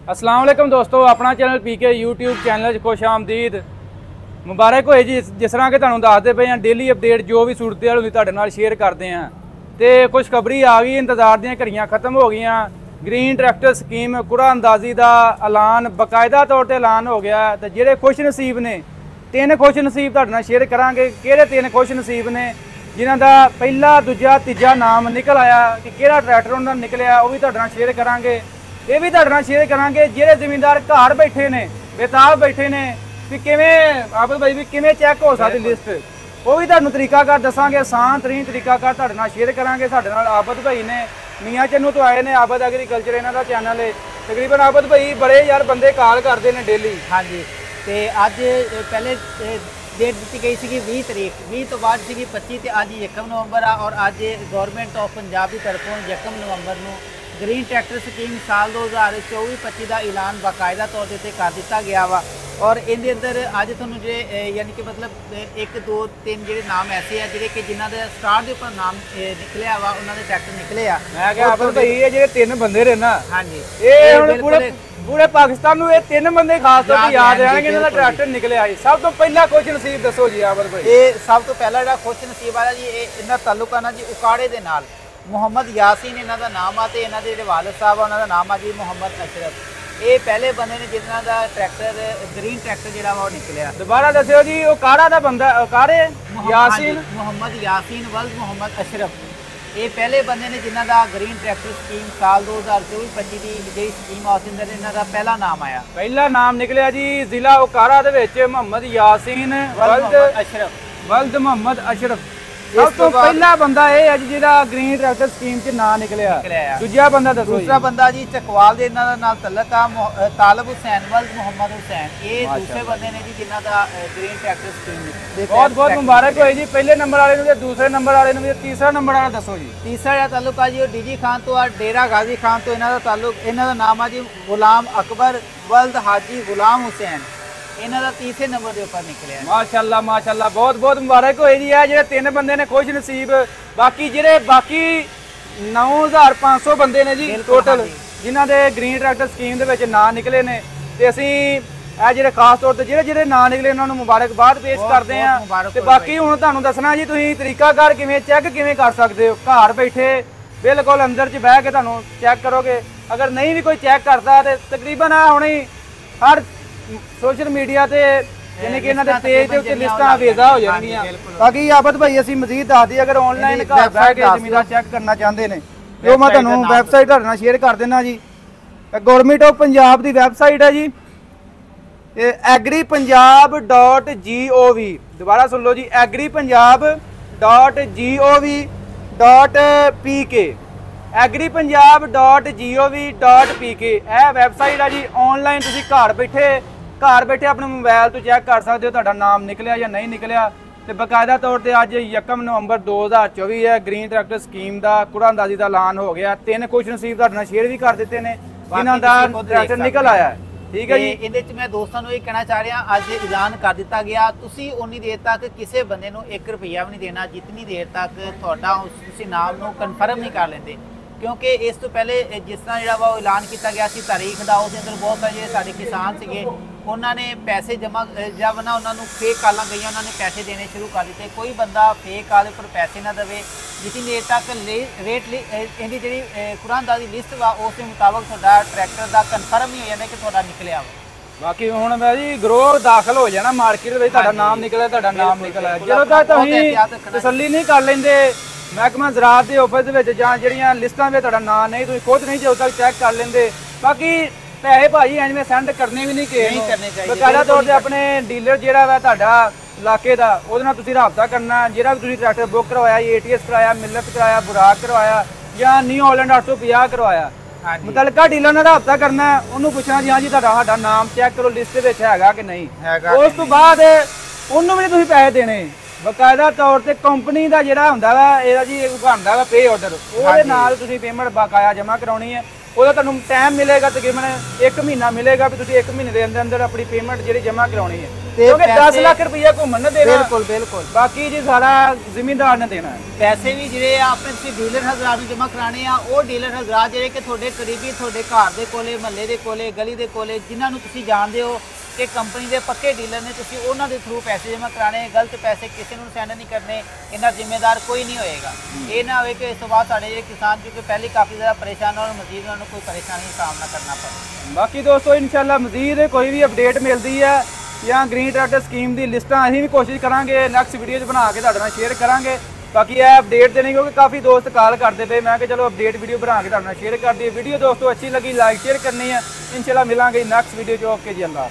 अस्सलाम वालेकुम दोस्तों, अपना चैनल पीके यूट्यूब चैनल खुश आमदीद मुबारक होए जी। जिस तरह के तुहानू दसदे पे डेली अपडेट जो भी सूरत हाल होंदी तुहाडे नाल शेयर करते हैं। तो खुशखबरी आ गई, इंतजार दी घड़ियां खत्म हो गई। ग्रीन ट्रैक्टर स्कीम कुरा अंदाजी का ऐलान बाकायदा तौर पर ऐलान हो गया। तो ਜਿਹੜੇ खुश नसीब ने, 3 खुश नसीब तुहाडे नाल शेयर करांगे। किहड़े 3 खुश नसीब ने जिन्हां दा पहला दूजा तीजा नाम निकल आया कि किहड़ा ट्रैक्टर उन्हां दा निकलिया, वो भी तुहाडे नाल शेयर करांगे। ये भी तुहाडे नाल शेयर करांगे ਜਿਹੜੇ ਜ਼ਿਮੀਂਦਾਰ घर बैठे ने, बेताब बैठे ने कि किवें आबद भाई भी किवें चैक हो सकदी लिस्ट, वो भी तुहानू तरीकाकार दसांगे। आसान तरीन तरीकाकार तुहाडे नाल शेयर करांगे। साडे नाल आबद भाई ने मियाँ चन्नू तो आए ने, आबद एग्रीकल्चर इन्हां दा चैनल है। तकरीबन आबद भाई बड़े यार बंदे कॉल करते हैं डेली। हाँ जी, तो अज पहले डेट दी गई सी 20 तरीक, 20 तो बाद सी 25 तो अज 1 नवंबर आ। और अज गौरमेंट ऑफ पंजाब की तरफों 1 नवंबर को ग्रीन ट्रैक्टर स्कीम साल 2024-25 का ऐलान बाकायदा तौर पर कर दिता गया वा। और इनके अंदर अज थोनू जो यानी कि मतलब 1 2 3 जो नाम ऐसे है जिहड़े कि जिन्हां दे स्टार के उपर नाम निकलिया वा, उन्होंने ट्रैक्टर निकले आ। मैं क्या आबद भाई ये जो 3 बंदे रहे ना, हाँ जी, ये हुण पूरे पाकिस्तान में 3 बंदे खास तौर पर याद रहेंगे इन्हां दा ट्रैक्टर निकले आई। सब तो पहला खुश नसीब दसो जी आबद भाई। ये सब तो पहला जो खुश नसीब वाला जी, इन्हां ताल्लुक ना जी उकाड़े दे नाल मुहम्मद यासीन इन्हां दा नाम आ। ते इन्हां दे जिहड़े वालिद साहब आ उन्हां दा नाम आ जी मुहम्मद अशरफ। ये पहले बंदे ने जिन्हां दा ट्रैक्टर ग्रीन ट्रैक्टर जिहड़ा वा निकलिया। दोबारा दस्सिओ जी, उकाड़ा दा बंदा उकाड़े यासीन मुहम्मद यासीन वल्द मुहम्मद अशरफ। ये पहले बंदे ने जिन्हां दा ग्रीन ट्रैक्टर स्कीम साल 2024-25 की जी स्कीम आ, उस अंदर इन्हां दा पहला नाम आया। पहला नाम निकलिया जी जिला उकाड़ा दे विच मुहम्मद यासीन वल्द अशरफ वल्द मुहम्मद अशरफ। सब तो पहला बंदा ये है जिहदा ग्रीन ट्रैक्टर स्कीम च नाम निकलिया। दूजा बंदा दसो। दूसरा बंदा जी चकवाल दे इन्हां दा नाल तल्लक आ, तालब हुसैन वल्द मुहम्मद हुसैन। ये दूसरे बंदे ने जी जिन्हां दा ग्रीन ट्रैक्टर स्कीम बहुत बहुत मुबारक होई जी। पहले नंबर वाले नूं, दूसरे नंबर वाले नूं, तीसरा नंबर वाला दसो जी। तीसरा जिहड़ा ताल्लुक आ जी डीजी खान तो आ, डेरा गाजी खान तो इन्हां दा ताल्लुक। इन्हां दा नाम आ जी गुलाम अकबर वल्द हाजी गुलाम हुसैन। इन्हां दा तीसरे नंबर के ऊपर निकलिया। माशाअल्लाह माशाअल्लाह, बहुत बहुत मुबारक होई जी। है जेह्ड़े 3 बंदे ने खुश नसीब। बाकी जेह्ड़े बाकी 9500 बंदे ने जी टोटल जिन्हां दे ग्रीन ट्रैक्टर स्कीम दे विच नाम निकले ने। ते असीं ਇਹ ਜਿਹੜੇ ਖਾਸ ਤੌਰ ਤੇ ਜਿਹੜੇ ਨਾਂ ਨਿਕਲੇ ਉਹਨਾਂ ਨੂੰ ਮੁਬਾਰਕਬਾਦ ਪੇਸ਼ ਕਰਦੇ ਆ। ਤੇ ਬਾਕੀ ਹੁਣ ਤੁਹਾਨੂੰ ਦੱਸਣਾ ਜੀ ਤੁਸੀਂ ਤਰੀਕਾਕਾਰ ਕਿਵੇਂ ਚੈੱਕ ਕਿਵੇਂ ਕਰ ਸਕਦੇ ਹੋ। ਘਰ ਬੈਠੇ ਬਿਲਕੁਲ ਅੰਦਰ 'ਚ ਬਹਿ ਕੇ ਤੁਹਾਨੂੰ ਚੈੱਕ ਕਰੋਗੇ। ਅਗਰ ਨਹੀਂ ਵੀ ਕੋਈ ਚੈੱਕ ਕਰਦਾ ਤੇ ਤਕਰੀਬਨ ਆ ਹੁਣੇ ਹਰ सोशल मीडिया ਤੇ यानी कि इन्हां दे पेज ਦੇ ਉੱਤੇ ਲਿਸਟਾਂ ਵੇਜ਼ਾ ਹੋ ਜਾਣਗੀਆਂ। ਬਾਕੀ ਆਬਦ ਭਾਈ ਅਸੀਂ ਮਜ਼ੀਦ ਦੱਸ ਦਈਏ, ਅਗਰ ਆਨਲਾਈਨ ਘਰ ਬਹਿ ਕੇ ਜ਼ਮੀਨਾਂ ਚੈੱਕ ਕਰਨਾ ਚਾਹੁੰਦੇ ਨੇ ਜੋ ਮੈਂ ਤੁਹਾਨੂੰ ਵੈਬਸਾਈਟ ਤੁਹਾਡੇ ਨਾਲ ਸ਼ੇਅਰ ਕਰ ਦਿੰਦਾ ਜੀ। Government of Punjab the website ਹੈ ਜੀ, agripunjab.gov। ਦੁਬਾਰਾ ਸੁਣ ਲਓ ਜੀ, agripunjab.gov.pk agripunjab.gov.pk। ਇਹ ਵੈਬਸਾਈਟ ਆ ਜੀ। ਆਨਲਾਈਨ ਤੁਸੀਂ ਘਰ ਬੈਠੇ ਆਪਣੇ ਮੋਬਾਈਲ ਤੋਂ ਚੈੱਕ ਕਰ ਸਕਦੇ ਹੋ ਤੁਹਾਡਾ ਨਾਮ ਨਿਕਲਿਆ ਜਾਂ ਨਹੀਂ ਨਿਕਲਿਆ। ਤੇ ਬਕਾਇਦਾ ਤੌਰ ਤੇ ਅੱਜ 1 ਨਵੰਬਰ 2024 ਹੈ। ਗ੍ਰੀਨ ਟਰੈਕਟਰ ਸਕੀਮ ਦਾ ਕੁੜਾ ਅੰਦਾਜ਼ੀ ਦਾ ਐਲਾਨ ਹੋ ਗਿਆ। 3 ਖੁਸ਼ ਨਸੀਬ ਤੁਹਾਡੇ ਨਾਲ ਸ਼ੇਅਰ ਵੀ ਕਰ ਦਿੱਤੇ ਨੇ ਜਿਨ੍ਹਾਂ ਦਾ ਟਰੈਕਟਰ ਨਿਕਲ ਆਇਆ ਹੈ। ठीक है जी। ਇਹਦੇ ਚ ਮੈਂ ਦੋਸਤਾਂ ਨੂੰ ਇਹ ਕਹਿਣਾ ਚਾਹ ਰਿਹਾ, ਅੱਜ ਐਲਾਨ ਕਰ ਦਿੱਤਾ ਗਿਆ। ਤੁਸੀਂ ਉਨੀ ਦੇਰ ਤੱਕ ਕਿਸੇ ਬੰਦੇ ਨੂੰ 1 ਰੁਪਈਆ ਵੀ ਨਹੀਂ ਦੇਣਾ ਜਿੰਨੀ ਦੇਰ ਤੱਕ ਤੁਹਾਡਾ ਤੁਸੀਂ ਨਾਮ ਨੂੰ ਕਨਫਰਮ ਨਹੀਂ ਕਰ ਲੈਂਦੇ। क्योंकि इस तो पहले जिस तरह जो ऐलान किया गया सी तारीख का, उस अंदर बहुत सारे साढ़े किसान से उन्होंने पैसे जमा जब ना उन्होंने फेक कालां गई, उन्होंने पैसे देने शुरू कर दिते। कोई बंदा फेक काल पर पैसे ना दे जितनी देर तक रेट इहदी जिहड़ी कुरानदारी लिस्ट वा उस मुताबिक तुहाडा ट्रैक्टर का कन्फर्म नहीं हो जाता कि तुहाडा निकलिया वा। बाकी हुण मैं जी ग्रोह दाखिल हो जाना मार्केट में, तुहाडा नाम निकलिया, तुहाडा नाम निकलिया। ਜਦੋਂ तक तुसीं तसल्ली नहीं कर लेंदे महकमा ज़राअत के ऑफिस जड़ियाँ लिस्टां में तुहाडा नाम नहीं, तुसीं खुद नहीं जो तक चैक कर लेंदे। बाकी पैसे भाजी एवें सेंड करने भी नहीं चाहिए। बकायदा तौर पर अपने डीलर जिहड़ा वा तुहाडा इलाके का ਉਹਦੇ ਨਾਲ ਤੁਸੀਂ ਰਾਬਤਾ करना। ਜਿਹੜਾ ਵੀ ਤੁਸੀਂ ट्रैक्टर बुक करवाया, ATS कराया, मिलत कराया, बुराक करवाया या न्यू हॉलैंड 850 करवाया, मुतलका डीलर ਨਾਲ ਰਾਬਤਾ करना। ਉਹਨੂੰ ਪੁੱਛਣਾ ਜੀ ਹਾਂ ਜੀ ਤੁਹਾਡਾ ਸਾਡਾ ਨਾਮ ਚੈੱਕ ਕਰੋ ਲਿਸਟ ਵਿੱਚ ਹੈਗਾ कि नहीं। ਉਸ ਤੋਂ ਬਾਅਦ ਉਹਨੂੰ ਵੀ ਤੁਸੀਂ ਪੈਸੇ ਦੇਣੇ। ਬਕਾਇਦਾ ਤੌਰ ਤੇ ਕੰਪਨੀ ਦਾ ਜਿਹੜਾ ਹੁੰਦਾ ਵਾ ਇਹਦਾ ਜੀ ਬਣਦਾ ਵਾ ਪੇ ਆਰਡਰ, ਉਹਦੇ ਨਾਲ ਤੁਸੀਂ ਪੇਮੈਂਟ ਬਕਾਇਆ ਜਮ੍ਹਾਂ ਕਰਾਉਣੀ ਹੈ। ਉਹਦਾ ਤੁਹਾਨੂੰ ਟਾਈਮ ਮਿਲੇਗਾ ਤਕਰੀਬਨ 1 ਮਹੀਨਾ ਮਿਲੇਗਾ ਵੀ ਤੁਸੀਂ 1 ਮਹੀਨੇ ਦੇ ਅੰਦਰ ਆਪਣੀ ਪੇਮੈਂਟ ਜਿਹੜੀ ਜਮ੍ਹਾਂ ਕਰਾਉਣੀ ਹੈ। ਕਿਉਂਕਿ 10 ਲੱਖ ਰੁਪਈਆ ਘੁੰਮਣ ਨੇ ਦੇਣਾ, ਬਿਲਕੁਲ ਬਿਲकुल, ਬਾਕੀ ਜੀ ਸਾਰਾ ਜ਼ਿਮੀਂਦਾਰ ਨੇ ਦੇਣਾ ਹੈ। ਪੈਸੇ ਵੀ ਜਿਹੜੇ ਆ ਆਪਣੇ ਤੁਸੀਂ ਡੀਲਰ ਹਜ਼ਰਾਤ ਨੂੰ ਜਮ੍ਹਾਂ ਕਰਾਣੇ ਆ, ਉਹ ਡੀਲਰ ਹਜ਼ਰਾਤ ਜਿਹੜੇ ਕਿ ਤੁਹਾਡੇ ਕਰੀਬੀ, ਤੁਹਾਡੇ ਘਰ ਦੇ ਕੋਲੇ, ਮਹੱਲੇ ਦੇ ਕੋਲੇ, ਗਲੀ ਦੇ ਕੋਲੇ, ਜਿਨ੍ਹਾਂ ਨੂੰ ਤੁਸੀਂ ਜਾਣਦੇ ਹੋ ਕਿ ਕੰਪਨੀ ਦੇ ਪੱਕੇ ਡੀਲਰ ਨੇ, ਤੁਸੀਂ ਉਹਨਾਂ ਦੇ ਥਰੂ ਪੈਸੇ ਜਮ੍ਹਾਂ ਕਰਾਣੇ। ਗਲਤ ਪੈਸੇ ਕਿਸੇ ਨੂੰ ਸੈਂਡ ਨਹੀਂ ਕਰਨੇ, ਇਹਨਾਂ ਜ਼ਿੰਮੇਦਾਰ ਕੋਈ ਨਹੀਂ ਹੋਏਗਾ। ਇਹ ਨਾ ਹੋਵੇ ਕਿ ਇਸ ਤੋਂ ਬਾਅਦ ਸਾਡੇ ਜਿਹੜੇ ਕਿਸਾਨ ਜੋ ਕਿ ਪਹਿਲੇ ਕਾਫੀ ਜ਼ਿਆਦਾ ਪਰੇਸ਼ਾਨ ਹੋਣ, ਮਜ਼ੀਦ ਉਹਨਾਂ ਨੂੰ ਕੋਈ ਪਰੇਸ਼ਾਨੀ ਦਾ ਸਾਹਮਣਾ ਕਰਨਾ ਪਵੇ। ਬਾਕੀ ਦੋਸਤੋ ਇਨਸ਼ਾਅੱਲਾ ਮਜ਼ੀਦ ਕੋਈ ਵੀ ਅਪਡੇਟ ਮਿਲਦੀ ਹੈ ਜਾਂ ਗ੍ਰੀਨ ਟਰੈਕਟਰ ਸਕੀਮ ਦੀ ਲਿਸਟਾਂ ਅਸੀਂ ਵੀ ਕੋਸ਼ਿਸ਼ ਕਰਾਂਗੇ ਨੈਕਸਟ ਵੀਡੀਓ 'ਚ ਬਣਾ ਕੇ ਤੁਹਾਡੇ ਨਾਲ ਸ਼ੇਅਰ ਕਰਾਂਗੇ। ਬਾਕੀ ਇਹ ਅਪਡੇਟ ਦੇਣੀ ਕਿਉਂਕਿ ਕਾਫੀ ਦੋਸਤ ਕਾਲ ਕਰਦੇ ਪਏ, ਮੈਂ ਕਿ ਚਲੋ ਅਪਡੇਟ ਵੀਡੀਓ ਬਣਾ ਕੇ ਤੁਹਾਡੇ ਨਾਲ ਸ਼ੇਅਰ ਕਰ ਦਈਏ। ਵੀਡੀਓ ਦੋਸਤੋ ਅੱਛੀ ਲੱਗੀ ਲਾਈਕ ਸ਼ੇਅਰ ਕਰਨੀ ਹੈ। ਇਨਸ਼ਾਅੱਲਾ ਮਿਲਾਂਗੇ ਨੈਕਸਟ ਵੀਡੀਓ 'ਚ। ਓਕੇ ਜੀ, ਅੱਲਾ।